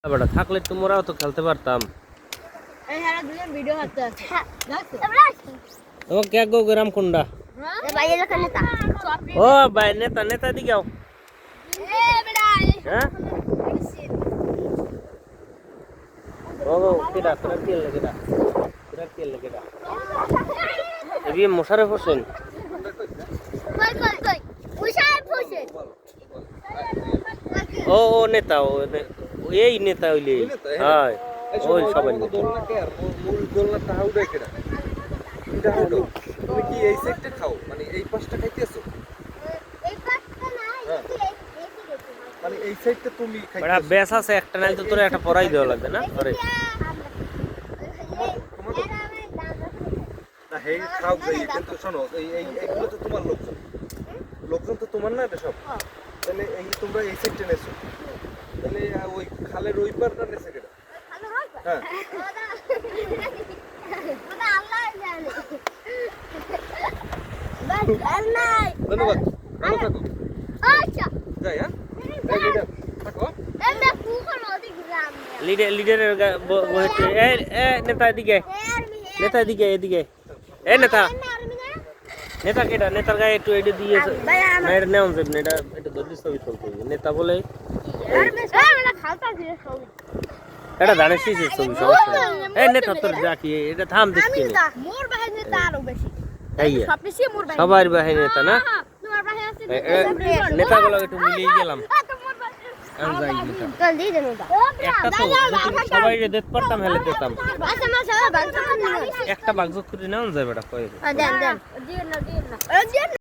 বেটা থাকলে তোমরাও তো খেলতে পারতাম। তোমাকে এক গো গ্রাম কোনটা? ও ভাই নেতা নেতা দিকে আও। হ্যাঁ ও কেডা তোরা তেল লাগেডা তোরা তেল লাগেডা এবি মোশাররফ হোসেন ও ও নেতা ও এই নেতা হইলে হ্যাঁ ওই সবাই নেতা মূল দোলনাটা হাউডা কেডা এটা হাউডা তুমি কি এই সেটটা খাও মানে এই পাশটা খাইতেছো এই পাশটা না মানে এই সাইডটা তুমি খাইতেছো বড় বেশ আছে একটা নাই তো তোরে একটা পরাই দেওয়া লাগবে না আরে না হে খাও যাই কিন্তু শোনো এই এইগুলো তো তোমার লোকজন লোকজন তো তোমার না এটা সব তাহলে এই তোমরা এই সাইডটা নেছো তাহলে ওই খালের ওই পারটা নেছে কেডা হ্যাঁ ধন্যবাদ ভালো থাকো আচ্ছা যাই হ্যাঁ লিডার থাকো লিডারের বসে এ নেতা এদিকে নেতা এদিকে এদিকে এ নেতা নেতা কেডা নেতার গায়ে একটু এডি দিয়েছে না এটা নেওয়া যাবে না এটা এটা দর্জি ছবি তুলতে হবে নেতা বলে এটা ধানের শীষের ছবি সমস্যা এই নেতা তোর রাখি এটা থাম দেখছি মোর বাহিনী নেতা আরো বেশি এই সবচেয়ে মোর বাহিনী সবার বাহিনী নেতা না তোমার বাহিনী আছে নেতাগুলো একটু মিলিয়ে গেলাম আমি যাই নেতা চল দি দেন ওটা একটা তো সবাই দেখতে পারতাম হেলে দিতাম আচ্ছা মা সবাই বাংলা একটা বাগজ করে নেওয়া যাবে এটা কই দেন দেন দিন না